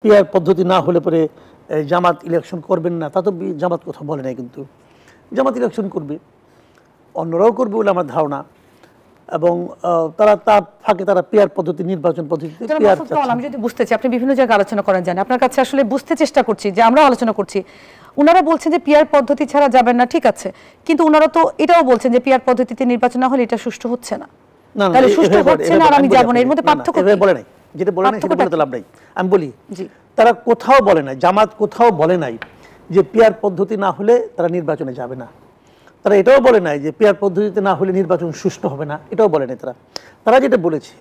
PR পদ্ধতি না হলে পরে জামাত ইলেকশন করবেন না, তা তো জামাত কোথাও বলে নাই। কিন্তু জামাত ইলেকশন করবে, অন্যরাও করবে বলে আমার ধারণা। এবং তারা তার ফাঁকে তারা পিআর পদ্ধতি, নির্বাচন পদ্ধতিতে পিআর চাচ্ছে। আমি যদি বুঝতে চাই, আপনি বিভিন্ন জায়গায় আলোচনা করেন, জানেন আপনার কাছে আসলে বুঝতে চেষ্টা করছি যে আমরা আলোচনা করছি, ওনারা বলছেন যে পিআর পদ্ধতি ছাড়া যাবেন না, ঠিক আছে, কিন্তু ওনারা তো এটাও বলছেন যে পিআর পদ্ধতিতে নির্বাচন না হলে এটা সুষ্ঠু হচ্ছে না। তাহলে সুষ্ঠু হচ্ছে না আর আমি যাব না, এর মধ্যে পার্থক্য কি? বলে নাই, যেটা বলে নাই সেটা বলতে লাভ নাই। আমি বলি, তারা কোথাও বলে নাই, জামাত কোথাও বলে নাই যে পিআর পদ্ধতি না হলে তারা নির্বাচনে যাবে না। তারা এটাও বলে নাই যে পিআর পদ্ধতিতে না হলে নির্বাচন সুষ্ঠু হবে না, এটাও বলে নাই। তারা যেটা বলেছে,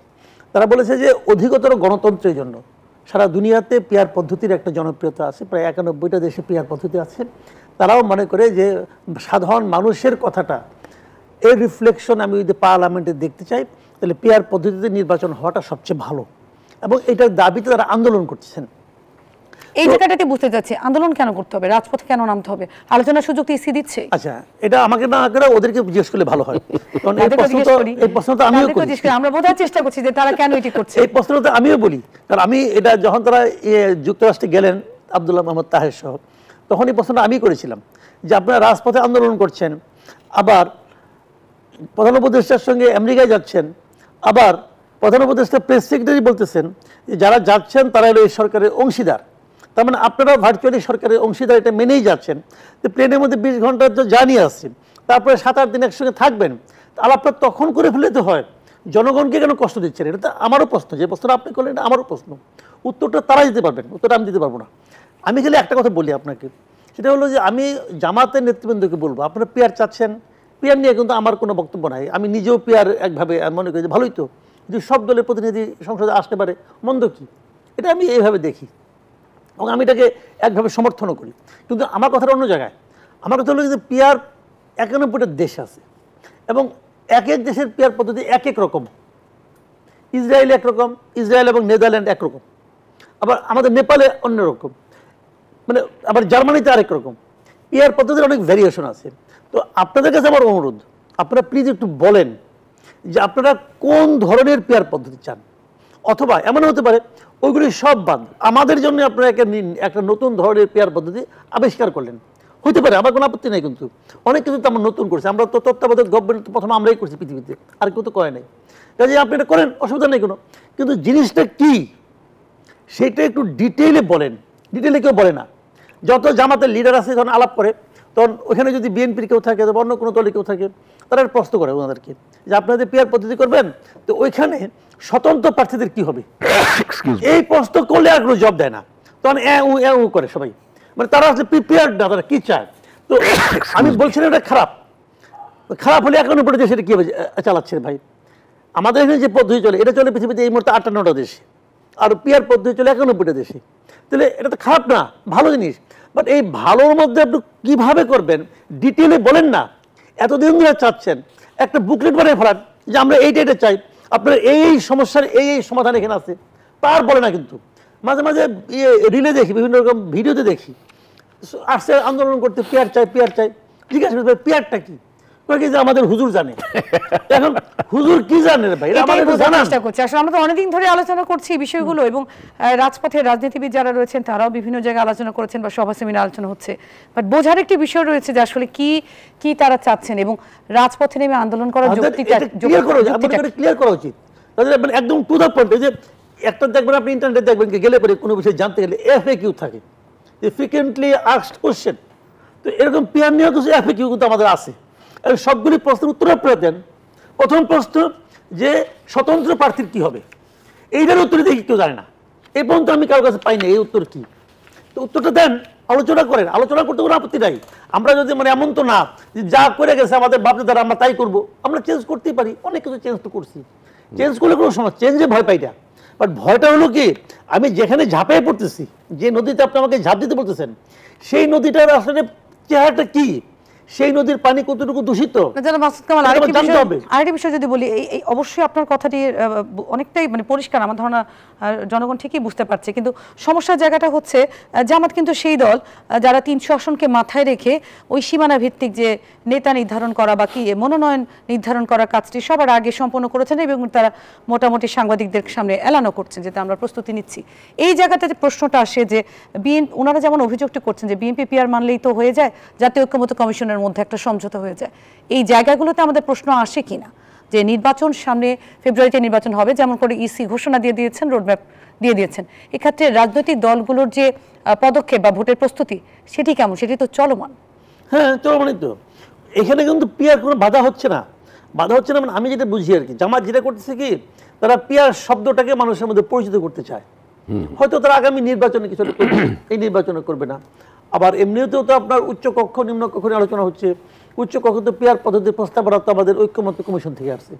তারা বলেছে যে অধিকতর গণতন্ত্রের জন্য সারা দুনিয়াতে পিআর পদ্ধতির একটা জনপ্রিয়তা আছে, প্রায় 91টা দেশে পিআর পদ্ধতি আছে। তারাও মনে করে যে সাধারণ মানুষের কথাটা, এর রিফ্লেকশন আমি যদি পার্লামেন্টে দেখতে চাই, তাহলে পিআর পদ্ধতিতে নির্বাচন হওয়াটা সবচেয়ে ভালো, এবং এটার দাবিতে তারা আন্দোলন করতেছেন। এই জায়গাটাতে বুঝতে যাচ্ছে আন্দোলন কেন করতে হবে, রাজপথে কেন নামতে হবে, আলোচনার সুযোগ তো ইসি দিচ্ছে। আচ্ছা, এটা আমাকে না করে ওদেরকে জিজ্ঞেস করলে ভালো হয়, কারণ এই প্রশ্নটা আমিও করি, আমরা বোঝার চেষ্টা করছি যে তারা কেন এটি করছে। এই প্রশ্নটা আমিও বলি, কারণ আমি এটা যখন তারা যুক্তরাষ্ট্রে গেলেন আব্দুল্লাহ মোহাম্মদ তাহের সহ, তখন এই প্রশ্নটা আমি করেছিলাম যে আপনারা রাজপথে আন্দোলন করছেন, আবার প্রধান উপদেষ্টার সঙ্গে আমেরিকায় যাচ্ছেন, আবার প্রধান উপদেষ্টা প্রেস সেক্রেটারি বলতেছেন যে যারা যাচ্ছেন তারা হলো এই সরকারের অংশীদার, তার মানে আপনারাও ভার্চুয়ালি সরকারের অংশীদার, এটা মেনেই যাচ্ছেন। তো প্লেনের মধ্যে 20 ঘন্টার তো জার্নি আসছে, তারপরে 7-8 দিন একসঙ্গে থাকবেন, আলাপটা তখন করে ফেলতে হয়। জনগণকে কেন কষ্ট দিচ্ছেন? এটা তো আমারও প্রশ্ন, যে প্রশ্নটা আপনি করলেন এটা আমারও প্রশ্ন। উত্তরটা তারা দিতে পারবেন, উত্তরটা আমি দিতে পারবো না। আমি খালি একটা কথা বলি আপনাকে, সেটা হলো যে আমি জামাতের নেতৃবৃন্দকে বলবো, আপনারা পিআর চাচ্ছেন, পিআর নিয়ে কিন্তু আমার কোনো বক্তব্য নাই। আমি নিজেও পিআর একভাবে মনে করি যে ভালোই তো, যদি সব দলের প্রতিনিধি সংসদে আসতে পারে, মন্দ কি? এটা আমি এইভাবে দেখি, এবং আমি এটাকে একভাবে সমর্থনও করি। কিন্তু আমার কথাটা অন্য জায়গায়। আমার কথা হলো যে পিআর 91টা দেশ আছে, এবং এক এক দেশের পিআর পদ্ধতি এক এক রকম। ইসরায়েল একরকম, ইসরায়েল এবং নেদারল্যান্ড একরকম, আবার আমাদের নেপালে অন্যরকম, মানে আবার জার্মানিতে আরেক রকম। পিআর পদ্ধতির অনেক ভ্যারিয়েশন আছে। তো আপনাদের কাছে আমার অনুরোধ, আপনারা প্লিজ একটু বলেন যে আপনারা কোন ধরনের পিআর পদ্ধতি চান, অথবা এমন হতে পারে ওইগুলি সব বাদ, আমাদের জন্য আপনারা একটা নতুন ধরনের পিআর পদ্ধতি আবিষ্কার করলেন, হতে পারে, আমার কোনো আপত্তি নেই। কিন্তু অনেক কিছু তো আমরা নতুন করছি, আমরা তো তত্ত্বাবধায়ক গভর্নমেন্ট প্রথমে আমরাই করছি পৃথিবীতে, আর কেউ তো করে নাই। কাজে আপনি এটা করেন, অসুবিধা নেই কোনো, কিন্তু জিনিসটা কি সেটা একটু ডিটেইলে বলেন। ডিটেইলে কেউ বলে না। যত জামাতের লিডার আছে যখন আলাপ করে, তখন ওখানে যদি বিএনপির কেউ থাকে, অন্য কোনো দলে কেউ থাকে, তারা প্রশ্ন করে ওনাদেরকে যে আপনাদের পিআর পদ্ধতি করবেন, তো ওইখানে স্বতন্ত্র প্রার্থীদের কি হবে? এই প্রশ্ন করলে আর কোনো জবাব দেয় না, তখন করে সবাই, মানে তারা আসলে প্রিপেয়ার্ড না, তারা কি চায়। তো আমি বলছি না এটা খারাপ, খারাপ হলে এখন উপরে দেশে কীভাবে চালাচ্ছেন ভাই? আমাদের এখানে যে পদ্ধতি চলে, এটা চলে পৃথিবীতে এই মুহূর্তে 58টা দেশে, আর পিআর পদ্ধতি চলে 91টা দেশে। তাহলে এটা তো খারাপ না, ভালো জিনিস। বাট এই ভালোর মধ্যে আপনি কীভাবে করবেন ডিটেলে বলেন না। এতদিন ধরে চাচ্ছেন, একটা বুকলেট বানিয়ে ফেলান যে আমরা এইটা চাই, আপনার এই সমস্যার এই সমাধান এখানে আছে, তার বলে না। কিন্তু মাঝে মাঝে রিলে দেখি, বিভিন্ন রকম ভিডিওতে দেখি, আসছে আন্দোলন করতে পিআর চাই, পিআর চাই। জিজ্ঞাসা করতে পিআরটা কি? যে আমাদের হুজুর জানে। এখন হুজুর কি জানে ভাই? চেষ্টা করছি আসলে, আমরা তো অনেকদিন ধরে আলোচনা করছি এই বিষয়গুলো, এবং রাজপথের রাজনীতিবিদ যারা রয়েছেন তারাও বিভিন্ন জায়গায় আলোচনা করেছেন বা সভা সেমিনার আলোচনা হচ্ছে, বাট বোঝার একটি বিষয় রয়েছে যে আসলে কি কি তারা চাচ্ছেন, এবং রাজপথে নেমে আন্দোলন করার যুক্তিটা ক্লিয়ার করা উচিত তাদের, একদম টু দ্য পয়েন্ট। যে একটা দেখবেন, আপনি ইন্টারনেটে দেখবেন গেলে পরে কোনো বিষয় জানতে গেলে FAQ থাকে, যে ফ্রিকুয়েন্টলি আস্কড কোশ্চেন। তো এরকম পিআর নিয়েও কিছু FAQ কিন্তু আমাদের আছে। সবগুলি প্রশ্নের উত্তর আপনারা দেন। প্রথম প্রশ্ন যে স্বতন্ত্র প্রার্থীর কি হবে, এইটার উত্তর দেখি কেউ জানে না, এই পর্যন্ত আমি কারোর কাছে পাইনি এই উত্তর কি। তো উত্তরটা দেন, আলোচনা করেন, আলোচনা করতে কোনো আপত্তি নাই। আমরা যদি এমন তো না যে যা করে গেছে আমাদের বাপদের দ্বারা আমরা তাই করবো, আমরা চেঞ্জ করতেই পারি, অনেক কিছু চেঞ্জ তো করছি, চেঞ্জ করলে কোনো সমস্যা, চেঞ্জে ভয় পাইটা। বাট ভয়টা হলো কি, আমি যেখানে ঝাঁপিয়ে পড়তেছি, যে নদীতে আপনি আমাকে ঝাঁপ দিতে বলতেছেন, সেই নদীটার আসলে চেহারাটা কি, সেই নদীর পানি কতটুকু দূষিত জনাব মাসুদ কামাল, এটা আরেকটি জানতে বিষয় হবে। আরেকটি বিষয় যদি বলি, এই অবশ্যই আপনার কথাটি অনেকটাই মানে পরিষ্কার, আমার ধারণা জনগণ ঠিকই বুঝতে পারছে, কিন্তু সমস্যার জায়গাটা হচ্ছে জামাত কিন্তু সেই দল যারা 300 আসনকে মাথায় রেখে ওই সীমানা ভিত্তিক যে নেতা নির্ধারণ করা বা কি মনোনয়ন নির্ধারণ করার কাজটি সবার আগে সম্পন্ন করেছেন এবং তারা মোটামুটি সাংবাদিকদের সামনে এলানো করছেন যে আমরা প্রস্তুতি নিচ্ছি। এই জায়গাটাতে প্রশ্নটা আসে যে ওনারা যেমন অভিযোগটি করছেন যে বিএনপি পিআর মানলেই তো হয়ে যায়, জাতীয় ঐক্যমত্য কমিশনের মধ্যে একটা সমঝোতা হয়ে যায়, এই জায়গাগুলোতে আমাদের প্রশ্ন আসে কিনা যে নির্বাচন সামনে ফেব্রুয়ারিতে নির্বাচন হবে, যেমন করে ইসি ঘোষণা দিয়ে দিয়েছেন, রোডম্যাপ দিয়ে দিয়েছেন, এক্ষেত্রে রাজনৈতিক দলগুলোর যে পদক্ষেপ বা ভোটের প্রস্তুতি সেটি কেমন, সেটি তো চলমান। হ্যাঁ চলমানই তো, এখানে কিন্তু পিয়ার কোনো বাধা হচ্ছে না, বাধা হচ্ছে না মানে আমি যেটা বুঝি আর কি, জামাত যেটা করতেছে কি তারা পিয়ার শব্দটাকে মানুষের মধ্যে পরিচিত করতে চায়। হয়তো তারা আগামী নির্বাচনে কিছু একটা করবে, এই নির্বাচনে করবে না। আবার এমনিতেও তো আপনার উচ্চ কক্ষ নিম্ন কক্ষ নিয়ে আলোচনা হচ্ছে, উচ্চ কক্ষ তো পিয়ার পদ্ধতির প্রস্তাবনা তো আমাদের ঐক্যমত্য কমিশন থেকে আসছে,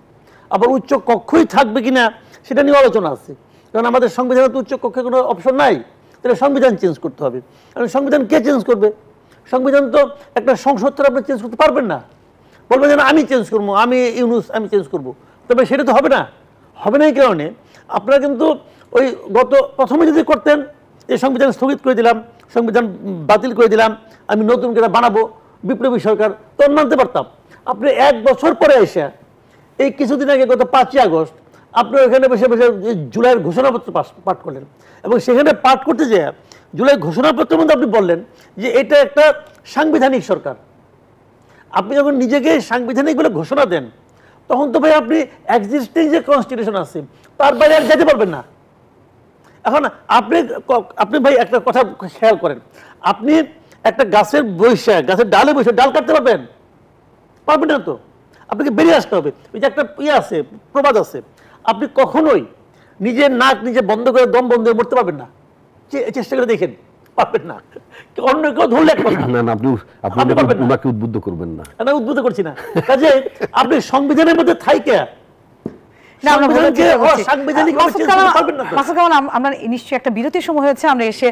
আবার উচ্চ কক্ষই থাকবে কিনা সেটা নিয়ে আলোচনা আছে, কারণ আমাদের সংবিধানে তো উচ্চ কক্ষে কোনো অপশন নাই, তাহলে সংবিধান চেঞ্জ করতে হবে। কারণ সংবিধান কে চেঞ্জ করবে? সংবিধান তো একটা সংসদ ছাড়া আপনি চেঞ্জ করতে পারবেন না, বলবেন যে না আমি চেঞ্জ করবো, আমি ইউনুস আমি চেঞ্জ করবো, তবে সেটা তো হবে না। হবে না এই কারণে আপনারা কিন্তু ওই গত প্রথমে যদি করতেন এই সংবিধান স্থগিত করে দিলাম, সংবিধান বাতিল করে দিলাম, আমি নতুন করে বানাবো বিপ্লবী সরকার, তো মানতে পারতাম। আপনি 1 বছর পরে এসে এই কিছুদিন আগে গত 5ই আগস্ট আপনি ওখানে বসে বসে জুলাইয়ের ঘোষণাপত্র পাঠ করলেন, এবং সেখানে পাঠ করতে যেয়ে জুলাই ঘোষণাপত্রের মধ্যে আপনি বললেন যে এটা একটা সাংবিধানিক সরকার। আপনি যখন নিজেকে সাংবিধানিক বলে ঘোষণা দেন তখন তো ভাই আপনি এক্সিস্টিং যে কনস্টিটিউশন আছে তার বাইরে আর যেতে পারবেন না। এখন আপনি ভাই একটা কথা খেয়াল করেন, আপনি একটা গাছের গাছের ডালে বসে ডাল কাটতে পারবেন? পারবেন না তো, আপনাকে বেরিয়ে আসতে হবে। ওই যে একটা আছে, প্রবাদ আছে, আপনি কখনোই নিজের নাক নিজে বন্ধ করে দম বন্ধ করে মরতে পারবেন না, চেষ্টা করে দেখেন, পারবেন না। অন্য কেউ ধরলে এক কথা না, আপনি ওনাকে উদ্বুদ্ধ করবেন না। না, উদ্বুদ্ধ করছি না, কাজে আপনি সংবিধানের মধ্যে থাইকে আমরা নিশ্চয়ই একটা বিরতির সময় হয়েছে, আমরা এসে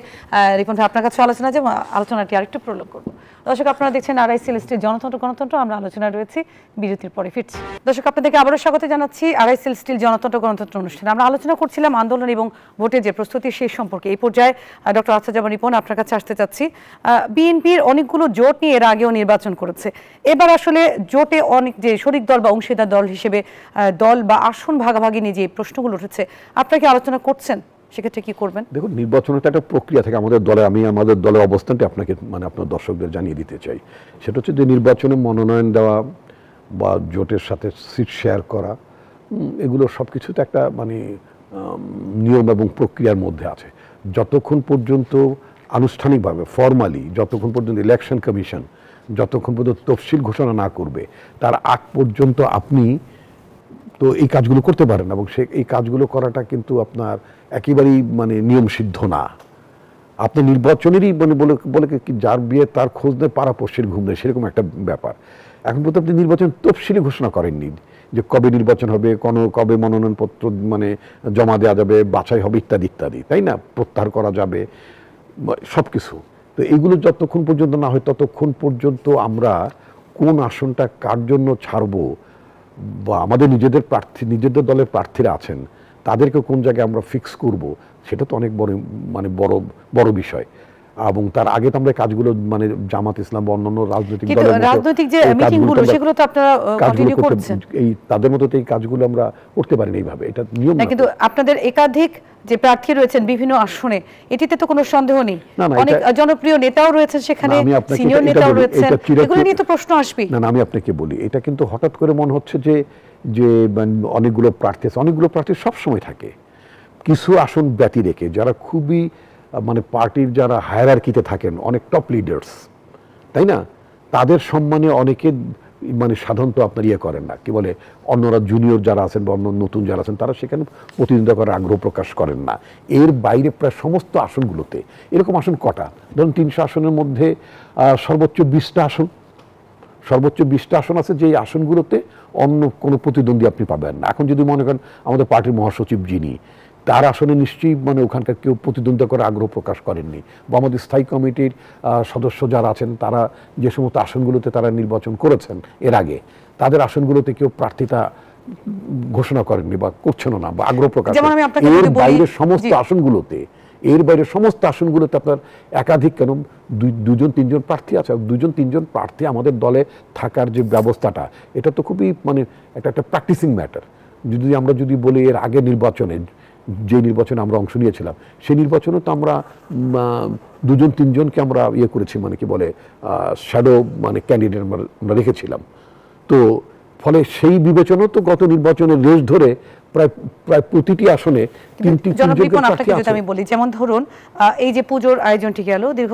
রিপন ভাই আপনার কাছে আলোচনা যে আলোচনাটি আরেকটু প্রলগ করবো। দর্শক আপনারা দেখছেন আরআই সেলেস্টিয়াল জনতন্ত্র গণতন্ত্র, আমরা আলোচনা রয়েছি, বিরতির পরে ফিরছি। দর্শক আপনাদেরকে আবারও স্বাগত জানাচ্ছি আরআই সেলেস্টিয়াল জনতন্ত্র গণতন্ত্র অনুষ্ঠানে। আমরা আলোচনা করছিলাম আন্দোলন এবং ভোটের যে প্রস্তুতি সেই সম্পর্কে। এই পর্যায়ে ডক্টর আসাদুজ্জামান রিপন আপনার কাছে আসতে চাচ্ছি। বিএনপির অনেকগুলো জোট নিয়ে এর আগেও নির্বাচন করেছে, এবার আসলে জোটে অনেক যে শরিক দল বা অংশীদার দল হিসেবে দল বা আসন ভাগাভাগি নিয়ে যে প্রশ্নগুলো উঠেছে, আপনারা কি আলোচনা করছেন? সেক্ষেত্রে কি করবেন? দেখুন, নির্বাচনের তো একটা প্রক্রিয়া থাকে আমাদের দলে। আমি আমাদের দলের অবস্থানটি আপনাকে আপনার দর্শকদের জানিয়ে দিতে চাই। সেটা হচ্ছে যে নির্বাচনে মনোনয়ন দেওয়া বা জোটের সাথে সিট শেয়ার করা, এগুলো সব কিছুতে একটা নিয়ম এবং প্রক্রিয়ার মধ্যে আছে। যতক্ষণ পর্যন্ত আনুষ্ঠানিকভাবে ফর্মালি, যতক্ষণ পর্যন্ত ইলেকশন কমিশন যতক্ষণ পর্যন্ত তফসিল ঘোষণা না করবে তার আগ পর্যন্ত আপনি তো এই কাজগুলো করতে পারেন, এবং এই কাজগুলো করাটা কিন্তু আপনার একেবারেই নিয়ম সিদ্ধ না। আপনি নির্বাচনেরই বলে কি যার বিয়ে তার খোঁজ নেই পাড়াপড়শির ঘুম নেই, সেরকম একটা ব্যাপার। এখন পর্যন্ত আপনি নির্বাচন তফসিলি ঘোষণা করেননি যে কবে নির্বাচন হবে, কবে মনোনয়নপত্র জমা দেওয়া যাবে, বাছাই হবে ইত্যাদি ইত্যাদি, তাই না, প্রত্যাহার করা যাবে সব কিছু। তো এইগুলো যতক্ষণ পর্যন্ত না হয় ততক্ষণ পর্যন্ত আমরা কোন আসনটা কার জন্য ছাড়বো বা আমাদের নিজেদের দলের প্রার্থীরা আছেন তাদেরকে কোন জায়গায় আমরা ফিক্স করব, সেটা তো অনেক বড় বিষয়। এবং তার আগে তো আমরা কাজগুলো জামাত ইসলাম বা অন্যান্য রাজনৈতিক তাদের মতো এই কাজগুলো আমরা করতে পারিনি এইভাবে, এটা নিয়ম না। কিন্তু আপনাদের একাধিক যে প্রার্থী রয়েছেন বিভিন্ন আসনে, এটিতে তো কোনো সন্দেহ নেই, অনেক জনপ্রিয় নেতাও রয়েছেন সেখানে, সিনিয়র নেতাও রয়েছেন, এগুলো নিয়ে তো প্রশ্ন আসবে। না, আমি আপনাকে বলি, এটা কিন্তু হঠাৎ করে মনে হচ্ছে যে অনেকগুলো প্রার্থী সবসময় থাকে, কিছু আসন ব্যতি রেখে যারা খুবই পার্টির যারা হায়ারার্কিতে থাকেন, অনেক টপ লিডার্স, তাই না, তাদের সম্মানে অনেকে সাধারণত আপনার করেন না, কি বলে, অন্যরা জুনিয়র যারা আছেন বা অন্য নতুন যারা আছেন তারা সেখানে প্রতিদ্বন্দ্বিতা করার আগ্রহ প্রকাশ করেন না। এর বাইরে প্রায় সমস্ত আসনগুলোতে এরকম আসন কটা, ধরুন 300 আসনের মধ্যে সর্বোচ্চ 20টা আসন আছে, যে আসনগুলোতে অন্য কোনো প্রতিদ্বন্দ্বী আপনি পাবেন না। এখন যদি মনে করেন আমাদের পার্টির মহাসচিব যিনি, তার আসনে নিশ্চয়ই মানে ওখানকার কেউ প্রতিদ্বন্দ্বিতা করে আগ্রহ প্রকাশ করেননি, বা আমাদের স্থায়ী কমিটির সদস্য যারা আছেন তারা যে সমস্ত আসনগুলোতে তারা নির্বাচন করেছেন এর আগে, তাদের আসনগুলোতে কেউ প্রার্থিতা ঘোষণা করেননি বা করছেনও না বা আগ্রহ প্রকাশ এর বাইরের সমস্ত আসনগুলোতে, এর বাইরে সমস্ত আসনগুলোতে আপনার একাধিক কেন দুজন তিনজন প্রার্থী আছে। দুজন তিনজন প্রার্থী আমাদের দলে থাকার যে ব্যবস্থাটা, এটা তো খুবই মানে একটা প্র্যাকটিসিং ম্যাটার। যদি আমরা যদি বলি এর আগে নির্বাচনে, যে নির্বাচনে আমরা অংশ নিয়েছিলাম, সেই নির্বাচনে তো আমরা দুজন তিনজনকে আমরা ইয়ে করেছি, মানে কি বলে শ্যাডো মানে ক্যান্ডিডেট আমরা রেখেছিলাম। তো ফলে সেই বিবেচনা তো গত নির্বাচনের রেস ধরে প্রায় প্রতিটি আসনে তিনটি আমি বলি, যেমন ধরুন এই যে পুজোর আয়োজনটি গেল দীর্ঘ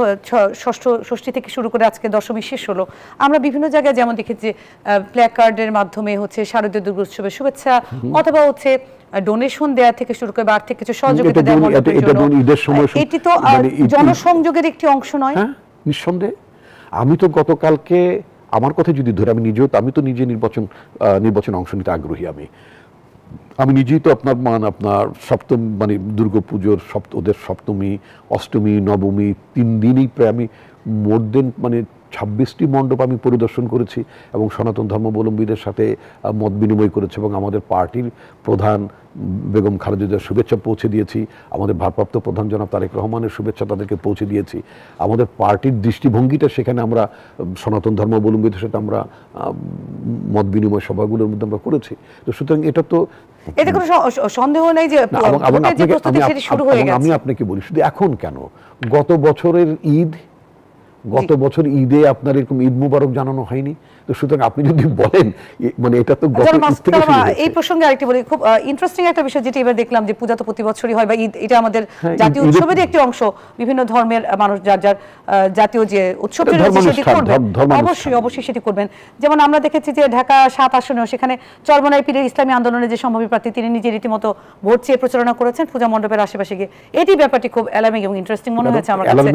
ষষ্ঠী থেকে শুরু করে আজকে দশমী শেষ হলো, আমরা বিভিন্ন জায়গায় যেমন দেখেছি প্ল্যাকার্ডের মাধ্যমে হচ্ছে শারদীয় দুর্গোৎসবের শুভেচ্ছা, অথবা হচ্ছে ডোনেশন দেওয়া থেকে শুরু করে আর্থিক কিছু সহযোগিতা দেওয়া, এটি তো জনসংযোগের একটি অংশ নয়? হ্যাঁ, নিঃসন্দেহে। আমি তো গতকালকে আমার কথা যদি ধরে, আমি তো নিজে নির্বাচন অংশ নিতে আগ্রহী। আমি নিজেই তো আপনার সপ্তম মানে দুর্গাপুজোর ওদের সপ্তমী, অষ্টমী, নবমী 3 দিনই প্রায় আমি মোর দেন মানে 26টি মণ্ডপ আমি পরিদর্শন করেছি এবং সনাতন ধর্মাবলম্বীদের সাথে মত বিনিময় করেছি, এবং আমাদের পার্টির প্রধান বেগম খালেদা জিয়ার শুভেচ্ছা পৌঁছে দিয়েছি, আমাদের ভারপ্রাপ্ত প্রধান জনাব তারেক রহমানের শুভেচ্ছা তাদেরকে পৌঁছে দিয়েছি। আমাদের পার্টির দৃষ্টিভঙ্গিটা সেখানে আমরা সনাতন ধর্মাবলম্বীদের সাথে আমরা মত বিনিময় সভাগুলোর মধ্যে আমরা করেছি। তো সুতরাং এটা তো এতে কোনো সন্দেহ নেই যে শুরু হয়ে গেছে। আমি আপনাকে বলি, শুধু এখন কেন, গত বছরের গত বছর ঈদে আপনার এরকম ঈদ মুবারক জানানো হয়নি? তো সুতরাং আপনি যদি বলেন মানে এটা তো এই প্রসঙ্গে আরেকটি বলি, খুব ইন্টারেস্টিং একটা বিষয় যেটা এবার দেখলাম যে পূজা তো প্রতি বছরই হয়, বা ঈদ এটা আমাদের জাতীয় উৎসবেরই একটি অংশ। বিভিন্ন ধর্মের মানুষ যার যার জাতীয় যে উৎসবটি রয়েছে সেটি করবেন, অবশ্যই সেটি করবেন। যেমন আমরা দেখেছি যে ঢাকা 7 আসনেও সেখানে চরমনাই পীরের ইসলামী আন্দোলনের যে সম্ভাবী প্রার্থী তিনি নিজে রীতিমতো ভোট চেয়ে প্রচারণা করেছেন পূজা মণ্ডপের আশেপাশে গিয়ে। এটি ব্যাপারটি খুব অ্যালার্মিং এবং ইন্টারেস্টিং মনে হয়েছে আমার কাছে।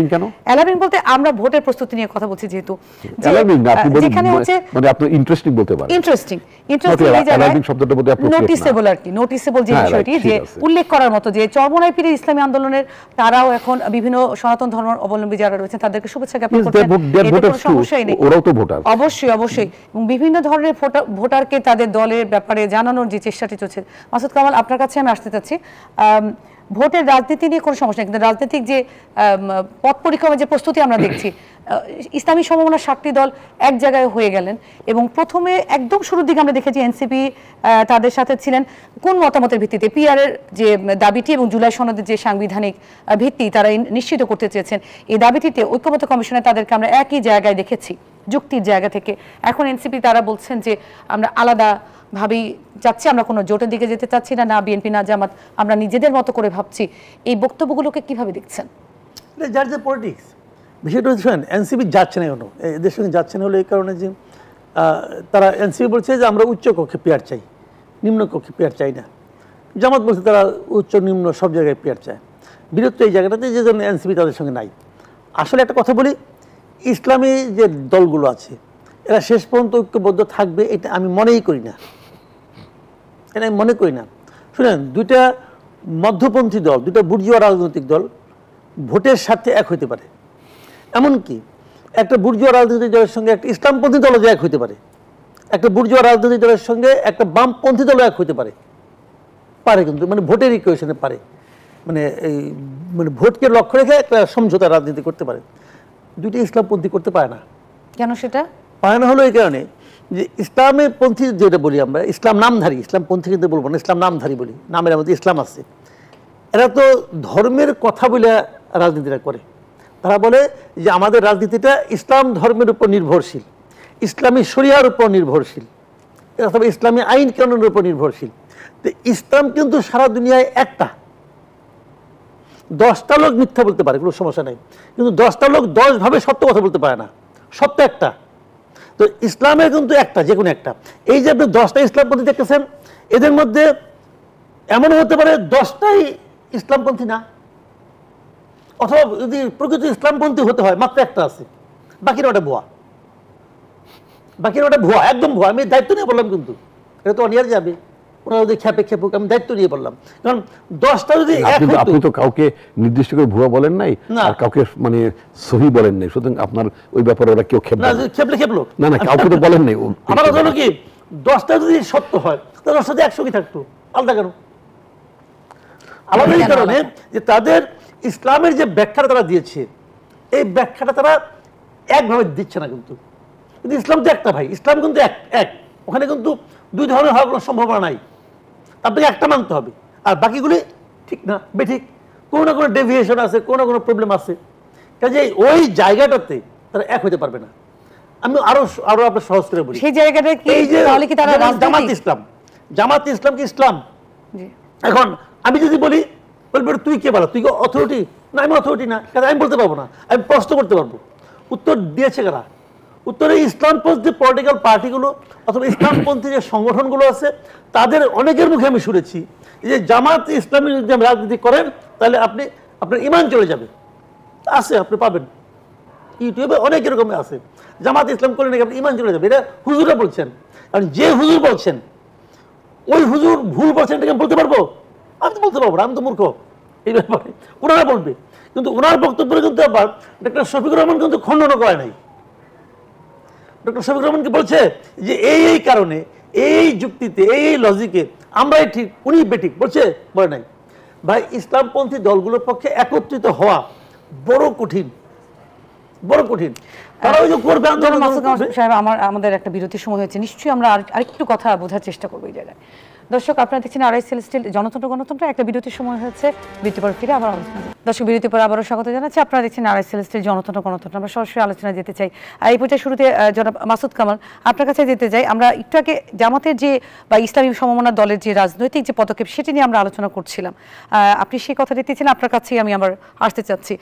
অ্যালার্মিং বলতে আমরা ভোটের প্রস্তুতি নিয়ে কথা বলছি, যেহেতু যেখানে হচ্ছে মানে আপনি ইন্টারেস্টিং বলতে পারেন, ইন্টারেস্টিং শব্দটা বোধহয় অ্যাপ্রোপ্রিয়েট না, নোটিসেবল যে বিষয়টি যে উল্লেখ করার মতো যে চরমনাই পীরের ইসলামী আন্দোলনের তারাও এখন বিভিন্ন সনাতন ধর্ম অবলম্বী যারা রয়েছেন তাদেরকে শুভেচ্ছা জ্ঞাপন করছেন, সমস্যাই নেই। ওরাও তো ভোটার, অবশ্যই এবং বিভিন্ন ধরনের ভোটারকে তাদের দলের ব্যাপারে জানানোর যে চেষ্টাটি চলছে। মাসুদ কামাল, আপনার কাছে আমি আসতে চাচ্ছি। ভোটের রাজনীতি নিয়ে কোনো সমস্যা নেই, কিন্তু রাজনৈতিক যে পথ পরিক্রমার যে প্রস্তুতি আমরা দেখছি, ইসলামী সমমনা 7টি দল এক জায়গায় হয়ে গেলেন, এবং প্রথমে একদম শুরুর দিকে আমরা দেখেছি এনসিপি তাদের সাথে ছিলেন কোন মতামতের ভিত্তিতে, পিআর এর যে দাবিটি এবং জুলাই সনদের যে সাংবিধানিক ভিত্তি তারা নিশ্চিত করতে চেয়েছেন, এই দাবিটিতে ঐক্যমত্য কমিশনে তাদেরকে আমরা একই জায়গায় দেখেছি যুক্তির জায়গা থেকে। এখন এনসিপি তারা বলছেন যে আমরা আলাদা ভাবেই যাচ্ছি, আমরা কোনো জোটের দিকে যেতে চাচ্ছি না, না বিএনপি না জামাত, আমরা নিজেদের মতো করে ভাবছি। এই বক্তব্যগুলোকে কিভাবে দেখছেন? যার যে পলিটিক্স বিষয়টা হচ্ছে, এনসিপি যাচ্ছে না এখনো, এদের সঙ্গে যাচ্ছে না হলো এই কারণে যে তারা এনসিপি বলছে যে আমরা উচ্চ কক্ষে পেয়ার চাই, নিম্ন কক্ষে পেয়ার চাই না। জামাত বলছে তারা উচ্চ নিম্ন সব জায়গায় পেয়ার চায়। বিরক্ত এই জায়গাটাতে, যে জন্য এনসিপি তাদের সঙ্গে নাই। আসলে একটা কথা বলি, ইসলামী যে দলগুলো আছে এরা শেষ পর্যন্ত ঐক্যবদ্ধ থাকবে এটা আমি মনেই করি না, এটা আমি মনে করি না। শুনেন, দুইটা মধ্যপন্থী দল, দুইটা বুর্জুয়া রাজনৈতিক দল ভোটের স্বার্থে এক হইতে পারে, এমনকি একটা বুর্জুয়া রাজনৈতিক দলের সঙ্গে একটা ইসলামপন্থী দলও এক হইতে পারে, একটা বুর্জুয়া রাজনৈতিক দলের সঙ্গে একটা বামপন্থী দলও এক হইতে পারে, কিন্তু মানে ভোটের ইকুয়েশনে পারে, মানে ভোটকে লক্ষ্য রেখে একটা সমঝোতা রাজনীতি করতে পারে। দুইটা ইসলামপন্থী করতে পারে না। কেন সেটা পারে না? হলো এই কারণে যে ইসলামের পন্থী যেটা বলি আমরা, ইসলাম নামধারী, ইসলামপন্থী কিন্তু বলবো না, ইসলাম নামধারী বলি, নামের মধ্যে ইসলাম আছে। এরা তো ধর্মের কথা বলে রাজনীতিটা করে। তারা বলে যে আমাদের রাজনীতিটা ইসলাম ধর্মের উপর নির্ভরশীল, ইসলামী শরিয়ার উপর নির্ভরশীল, অথবা ইসলামী আইন কানুনের উপর নির্ভরশীল। তো ইসলাম কিন্তু সারা দুনিয়ায় একটা। 10টা লোক মিথ্যা বলতে পারে, কোনো সমস্যা নেই, কিন্তু 10টা লোক 10 ভাবে সত্য কথা বলতে পারে না। সত্য একটা। তো ইসলামের কিন্তু একটা, যে কোনো একটা। এই যে আপনি 10টা ইসলামপন্থী দেখতেছেন, এদের মধ্যে এমন হতে পারে 10টাই ইসলামপন্থী না, অথবা যদি প্রকৃত ইসলামপন্থী হতে হয় মাত্র একটা আছে, বাকিরা ওটা ভুয়া, একদম ভুয়া। আমি দায়িত্ব নিয়ে বললাম, কিন্তু এটা তো অনিয়ার যাবে। ওনারা যদি খেপে খেপুক, আমি দায়িত্ব নিয়ে বললাম। কারণ 10টা যদি এক হতো, আপনি তো কাউকে নির্দিষ্ট করে ভুয়া বলেন নাই, না। আর কাউকে মানে সহি বলেন নাই, সুতরাং আপনার ওই ব্যাপারে ওরা কেউ খেপবে না, না। খেপলে খেপলো। না না, কাউকে তো বলেন নাই। আমার কথা হলো কি, 10টা যদি সত্য হয় তাহলে 10টাতে 100 কি থাকতো, আলাদা কেন? আলাদা এই কারণে যে তাদের ইসলামের যে ব্যাখ্যাটা তারা দিয়েছে, এই ব্যাখ্যাটা তারা একভাবে দিচ্ছে না। কিন্তু ইসলাম তো একটা ভাই, ইসলাম কিন্তু এক, ওখানে কিন্তু দুই ধরনের হওয়ার কোনো সম্ভাবনা নাই। আপনাকে একটা মানতে হবে, আর বাকিগুলি ঠিক না বেঠিক, কোনো না কোনো ডেভিয়েশন আছে, কোনো না কোনো প্রবলেম আছে। কাজে ওই জায়গাটাতে তারা এক হতে পারবে না। আমি আরো আপনার সহজ করে বলি, সেই জায়গাটা কি এই যে তাহলে কি তারা জামাত ইসলাম, জামাত ইসলাম কি ইসলাম? জি। এখন আমি যদি বলি, বলবো তুই কে বলো, তুই কি অথরিটি? না, আমি অথরিটি না, কারণ আমি বলতে পারবো না, আমি প্রশ্ন করতে পারবো। উত্তর দিয়েছে কারা? উত্তরে ইসলামপন্থী যে পলিটিক্যাল পার্টিগুলো অথবা ইসলামপন্থী যে সংগঠনগুলো আছে, তাদের অনেকের মুখে আমি শুনেছি যে জামাত ইসলামী যদি রাজনীতি করেন তাহলে আপনার ইমান চলে যাবে। আছে, আপনি পাবেন ইউটিউবে অনেক এরকম আছে, জামাত ইসলাম করলে নাকি আপনার ইমান চলে যাবে। এটা হুজুরা বলছেন। কারণ যে হুজুর বলছেন, ওই হুজুর ভুল বলছেন এটাকে আমি বলতে পারবো? আমি তো বলতে পারবো না, আমি তো মূর্খ এই ব্যাপারে। ওনারা বলবে, কিন্তু ওনার বক্তব্যে কিন্তু আবার ডক্টর শফিকুর রহমান কিন্তু খণ্ডন করে নাই। ডক্টর শফিকুর রহমান কি বলছে যে এই কারণে, এই যুক্তিতে, এই লজিকে আমরাই ঠিক, উনি বেঠিক বলছে? বলে নাই। ভাই, ইসলামপন্থী দলগুলোর পক্ষে একত্রিত হওয়া বড় কঠিন, বড় কঠিন। তারা ওই যে করবে আন্দোলন করবে। সাহেব, আমাদের একটা বিরতির সময় হয়েছে, নিশ্চয়ই আমরা আরেকটু কথা বোঝার চেষ্টা করবো এই জায়গায়। দর্শক, আপনারা দেখছেন আরআই সেলেস্টিয়াল গণতন্ত্র, একটা বিরতির সময় হয়েছে, বিরতির পর ফিরে আবার আলোচনা। দর্শক, বিরতির পর আবারও স্বাগত জানাচ্ছি। আপনারা দেখছেন আরআই সেলেস্টিয়াল গণতন্ত্র। আমরা সরাসরি আলোচনা যেতে চাই। এই পর্যায়ে শুরুতে জনাব মাসুদ কামাল, আপনার কাছে যেতে চাই। আমরা একটু আগে জামাতের যে বা ইসলামী সমমনা দলের যে রাজনৈতিক যে পদক্ষেপ, সেটি নিয়ে আমরা আলোচনা করছিলাম। আপনি সেই কথা দিতেছেন, আপনার কাছেই আমি আবার আসতে চাচ্ছি।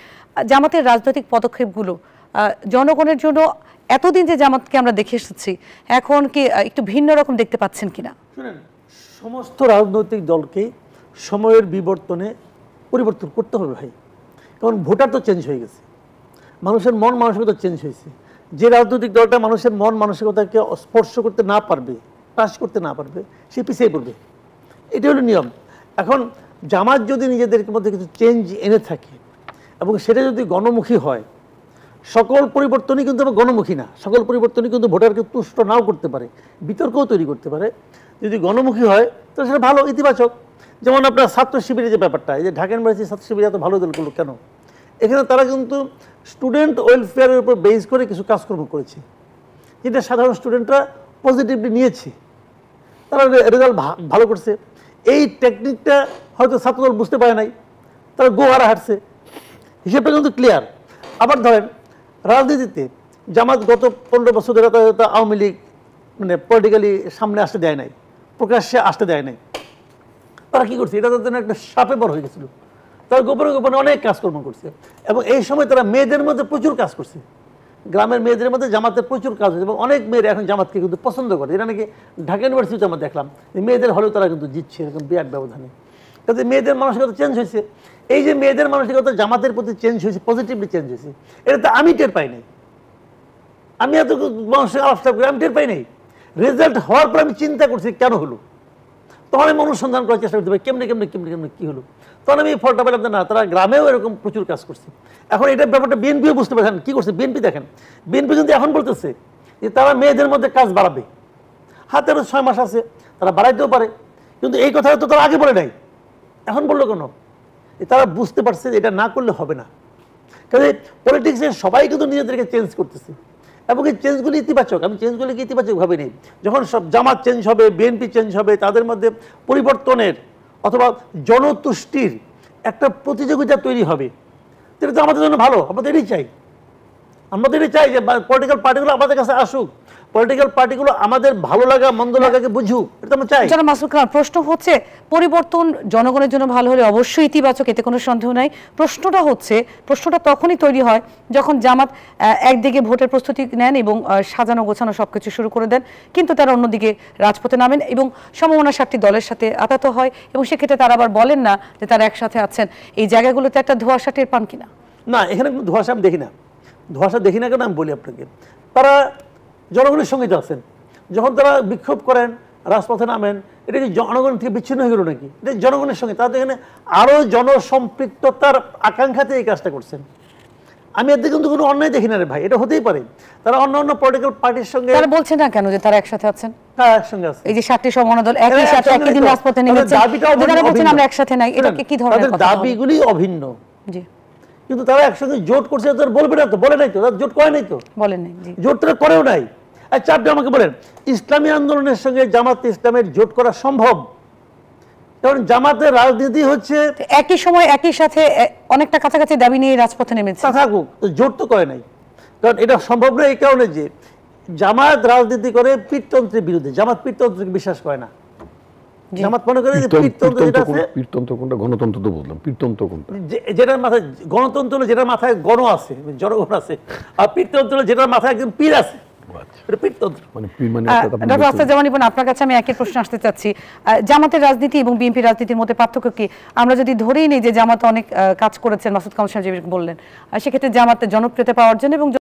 জামাতের রাজনৈতিক পদক্ষেপগুলো জনগণের জন্য এতদিন যে জামাতকে আমরা দেখে এসেছি, এখন কি একটু ভিন্ন রকম দেখতে পাচ্ছেন কিনা? শুনেন, সমস্ত রাজনৈতিক দলকে সময়ের বিবর্তনে পরিবর্তন করতে হবে ভাই। কারণ ভোটার তো চেঞ্জ হয়ে গেছে, মানুষের মন মানসিকতা চেঞ্জ হয়েছে। যে রাজনৈতিক দলটা মানুষের মন মানসিকতাকে স্পর্শ করতে না পারবে, টাচ করতে না পারবে, সে পিছিয়ে পড়বে। এটা হলো নিয়ম। এখন জামাত যদি নিজেদের মধ্যে কিছু চেঞ্জ এনে থাকে এবং সেটা যদি গণমুখী হয়, সকল পরিবর্তনই কিন্তু গণমুখী না, সকল পরিবর্তনই কিন্তু ভোটারকে তুষ্ট নাও করতে পারে, বিতর্কও তৈরি করতে পারে। যদি গণমুখী হয় তাহলে সেটা ভালো, ইতিবাচক। যেমন আপনার ছাত্র শিবিরের যে ব্যাপারটা, এই যে ঢাকা ইউনিভার্সিটি ছাত্র শিবির এত ভালো দল করলো কেন? এখানে তারা কিন্তু স্টুডেন্ট ওয়েলফেয়ারের উপর বেস করে কিছু কাজকর্ম করেছে, যেটা সাধারণ স্টুডেন্টরা পজিটিভলি নিয়েছে, তারা রেজাল্ট ভালো করছে। এই টেকনিকটা হয়তো ছাত্রদল বুঝতে পারে নাই, তারা গোহারা হাঁটছে, হিসেবটা কিন্তু ক্লিয়ার। আবার ধরেন রাজনীতিতে জামাত গত 15 বছর ধরে আওয়ামী লীগ মানে পলিটিক্যালি সামনে আসতে দেয় নাই, প্রকাশ্যে আসতে দেয় নাই। তারা কি করছে? এটা তাদের জন্য একটা সাপে বড় হয়ে গেছিল। তারা গোপনে গোপনে অনেক কাজকর্ম করছে এবং এই সময় তারা মেয়েদের মধ্যে প্রচুর কাজ করছে। গ্রামের মেয়েদের মধ্যে জামাতের প্রচুর কাজ হয়েছে এবং অনেক মেয়েরা এখন জামাতকে কিন্তু পছন্দ করে। এটা নাকি ঢাকা ইউনিভার্সিটিতে আমরা দেখলাম যে মেয়েদের হলেও তারা কিন্তু জিতছে এরকম বিরাট ব্যবধানে। তাতে মেয়েদের মানসিকতা চেঞ্জ হয়েছে। এই যে মেয়েদের মানসিকতা জামাতের প্রতি চেঞ্জ হয়েছে, পজিটিভলি চেঞ্জ হয়েছে, এটা তো আমি টের পাই নাই। আমি এত মানুষের আলোচনা করি, আমি টের পাই নাই। রেজাল্ট হওয়ার পর আমি চিন্তা করছি কেন হলো, তখন আমি অনুসন্ধান করার চেষ্টা করতে পারি কেমনে কেমনে কেমনে কেমনে কী হলো। তখন আমি ফলটা পেলাম না, তারা গ্রামেও এরকম প্রচুর কাজ করছে। এখন এটা ব্যাপারটা বিএনপিও বুঝতে পারছেন কী করছে। বিএনপি দেখেন, বিএনপি কিন্তু এখন বলতেছে যে তারা মেয়েদের মধ্যে কাজ বাড়াবে, হাতে 6 মাস আছে, তারা বাড়াইতেও পারে, কিন্তু এই কথাটা তো তারা আগে বলে নাই, এখন বললো কেন? তারা বুঝতে পারছে যে এটা না করলে হবে না। কাজে পলিটিক্সে সবাই কিন্তু নিজেদেরকে চেঞ্জ করতেছে এবং এই চেঞ্জগুলি ইতিবাচক। আমি চেঞ্জগুলিকে ইতিবাচকভাবে নেই। যখন সব জামাত চেঞ্জ হবে, বিএনপি চেঞ্জ হবে, তাদের মধ্যে পরিবর্তনের অথবা জনতুষ্টির একটা প্রতিযোগিতা তৈরি হবে, এটা তো আমাদের জন্য ভালো। আমাদের এটাই চাই, আমাদের এটাই চাই যে পলিটিক্যাল পার্টিগুলো আমাদের কাছে আসুক, পলিটিক্যাল পার্টিগুলো আমাদের ভালো লাগা মন্দ লাগাকে বুঝুক, এটা আমরা চাই। যারা মাসুদ খান, প্রশ্ন হচ্ছে পরিবর্তন জনগণের জন্য ভালো হলে অবশ্যই ইতিবাচক, এতে কোনো সন্দেহ নাই। প্রশ্নটা তখনই তৈরি হয় যখন জামাত একদিকে ভোটের প্রস্তুতি নেন এবং সাজানো গোছানো সবকিছু শুরু করে দেন, কিন্তু তারা অন্যদিকে রাজপথে নামেন এবং সমমনা 7টি দলের সাথে আতাত হয় এবং সেক্ষেত্রে তারা আবার বলেন না যে তারা একসাথে আছেন। এই জায়গাগুলোতে একটা ধোঁয়াশা টের পান কিনা? না, এখানে কোনো ধোঁয়াশা আমি দেখি না। ধোঁয়াশা দেখি না কেন আমি বলি আপনাকে, তারা জনগণের সঙ্গে আছেন। যখন তারা বিক্ষোভ করেন, রাজপথে নামেন, এটা কি জনগণ থেকে বিচ্ছিন্ন হয়ে গেল নাকি? এটা জনগণের সঙ্গে, তাদের এখানে আরো জনসম্পৃক্ততার আকাঙ্ক্ষাতে এই কাজটা করছেন। আমি এতে কিন্তু কোনো অন্যায় দেখি না রে ভাই, এটা হতেই পারে। তারা অন্য অন্য পলিটিক্যাল পার্টির সঙ্গে তারা বলছেন না কেন যে তারা একসাথে আছেন? তারা একসঙ্গে আছে। এই যে 7টি সমমনা দল একই সাথে একই দিন রাজপথে নেমেছে, তারা বলছেন আমরা একসাথে নাই, এটাকে কি ধরনের কথা? দাবিগুলি অভিন্ন, জি, কিন্তু তারা একসঙ্গে জোট করছে, তারা বলবে না তো, বলে নাই তো, তারা জোট করে নাই তো, বলেন নাই। জি, জোট তারা করেও নাই। আচ্ছা আপনি আমাকে বলেন, ইসলামী আন্দোলনের সঙ্গে জামাতে ইসলামের জোট করা সম্ভব? কারণ জামাতের রাজনীতি হচ্ছে একই সময় একই সাথে অনেকটা কাছাকাছি দাবি নিয়ে রাজপথে নেমেছে। তা থাকুক, তো জোট তো করে নাই। কারণ এটা সম্ভব না এই কারণে যে জামাত রাজনীতি করে পীরতন্ত্রের বিরুদ্ধে। জামাত পীরতন্ত্রকে বিশ্বাস করে না। জামাত মনে করে যে পীরতন্ত্র যেটা আছে, পীরতন্ত্র কোনটা? গণতন্ত্র তো বুঝলাম, পীরতন্ত্র কোনটা? যেটার মাথায় গণতন্ত্র হলো যেটার মাথায় গণ আছে, জনগণ আছে, আর পীরতন্ত্র হলো যেটার মাথায় একজন পীর আছে, এটা পীরতন্ত্র। মানে পীর মানে ডক্টর আফসার জামান ইবন, আপনার কাছে আমি একই প্রশ্ন আসতে চাচ্ছি, জামাতের রাজনীতি এবং বিএনপি রাজনীতির মধ্যে পার্থক্য কি? আমরা যদি ধরেই নিই যে জামাত অনেক কাজ করেছেন, মাসুদ কামাল সাহেব যেরকম বললেন, সেক্ষেত্রে জামাতের জনপ্রিয়তা পাওয়ার জন্য এবং